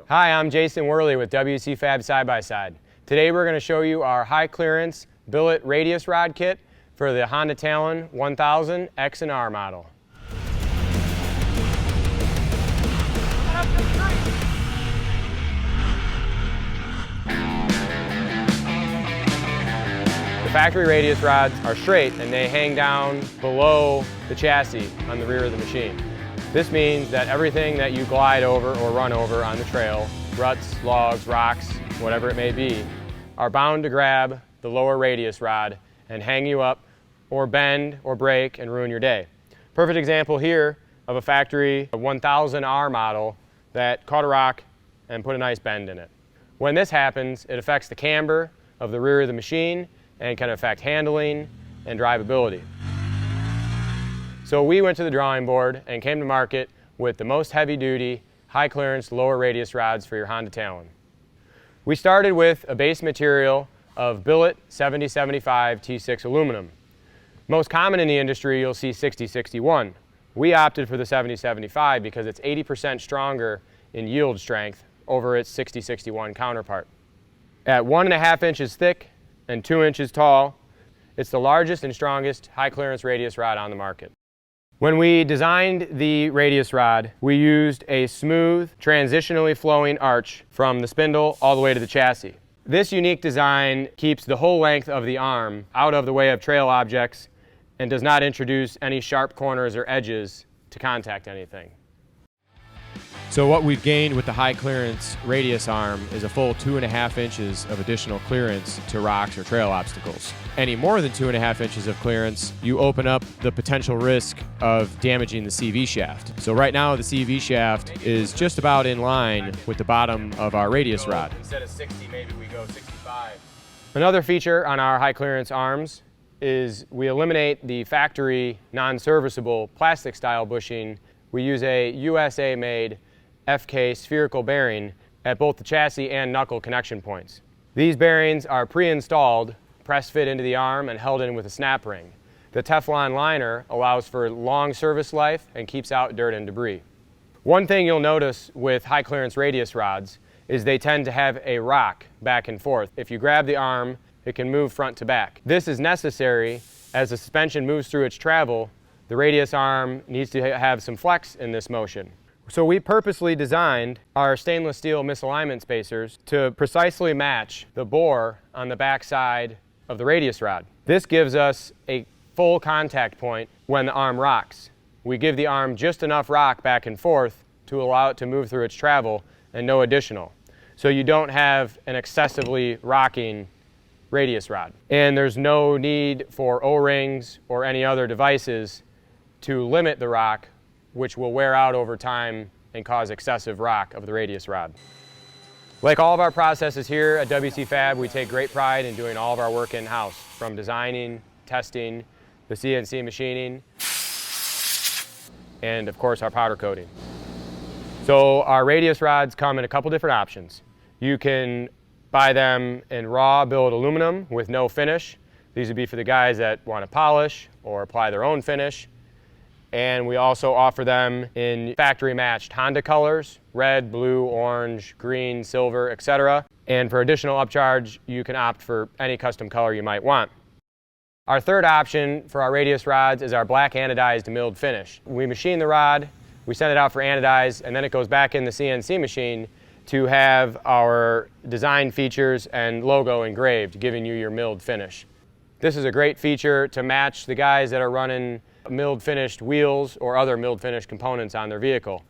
Hi, I'm Jason Wehrli with WCFab Side-by-Side. Today we're going to show you our high clearance billet radius rod kit for the Honda Talon 1000 X and R model. The factory radius rods are straight and they hang down below the chassis on the rear of the machine. This means that everything that you glide over or run over on the trail, ruts, logs, rocks, whatever it may be, are bound to grab the lower radius rod and hang you up or bend or break and ruin your day. Perfect example here of a factory 1000R model that caught a rock and put a nice bend in it. When this happens, it affects the camber of the rear of the machine and can affect handling and drivability. So we went to the drawing board and came to market with the most heavy-duty, high-clearance, lower radius rods for your Honda Talon. We started with a base material of Billet 7075 T6 aluminum. Most common in the industry, you'll see 6061. We opted for the 7075 because it's 80% stronger in yield strength over its 6061 counterpart. At 1.5 inches thick and 2 inches tall, it's the largest and strongest high-clearance radius rod on the market. When we designed the radius rod, we used a smooth, transitionally flowing arch from the spindle all the way to the chassis. This unique design keeps the whole length of the arm out of the way of trail objects and does not introduce any sharp corners or edges to contact anything. So what we've gained with the high clearance radius arm is a full 2.5 inches of additional clearance to rocks or trail obstacles. Any more than 2.5 inches of clearance, you open up the potential risk of damaging the CV shaft. So right now the CV shaft is just about in line with the bottom of our radius rod. Instead of 60, maybe we go 65. Another feature on our high clearance arms is we eliminate the factory non-serviceable plastic style bushing. We use a USA made FK spherical bearing at both the chassis and knuckle connection points. These bearings are pre-installed, press fit into the arm and held in with a snap ring. The Teflon liner allows for long service life and keeps out dirt and debris. One thing you'll notice with high clearance radius rods is they tend to have a rock back and forth. If you grab the arm, it can move front to back. This is necessary as the suspension moves through its travel. The radius arm needs to have some flex in this motion. So we purposely designed our stainless steel misalignment spacers to precisely match the bore on the back side of the radius rod. This gives us a full contact point when the arm rocks. We give the arm just enough rock back and forth to allow it to move through its travel and no additional. So you don't have an excessively rocking radius rod. And there's no need for O-rings or any other devices to limit the rock, which will wear out over time and cause excessive rock of the radius rod. Like all of our processes here at WCFab, we take great pride in doing all of our work in-house, from designing, testing, the CNC machining, and of course our powder coating. So our radius rods come in a couple different options. You can buy them in raw billet aluminum with no finish. These would be for the guys that want to polish or apply their own finish. And we also offer them in factory matched Honda colors: red, blue, orange, green, silver, etc. And for additional upcharge, you can opt for any custom color you might want. Our third option for our radius rods is our black anodized milled finish. We machine the rod, we send it out for anodize, and then it goes back in the CNC machine to have our design features and logo engraved, giving you your milled finish. This is a great feature to match the guys that are running milled finished wheels or other milled finished components on their vehicle.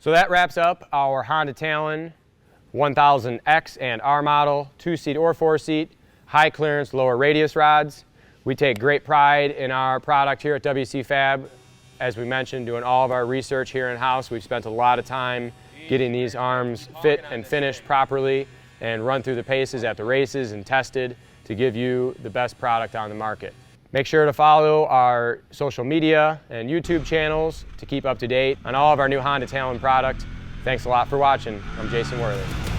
So that wraps up our Honda Talon 1000 X and R model 2-seat or 4-seat high clearance lower radius rods. We take great pride in our product here at WCFab. As we mentioned, doing all of our research here in-house. We've spent a lot of time getting these arms fit and finished properly and run through the paces at the races and tested to give you the best product on the market. Make sure to follow our social media and YouTube channels to keep up to date on all of our new Honda Talon product. Thanks a lot for watching. I'm Jason Wehrli.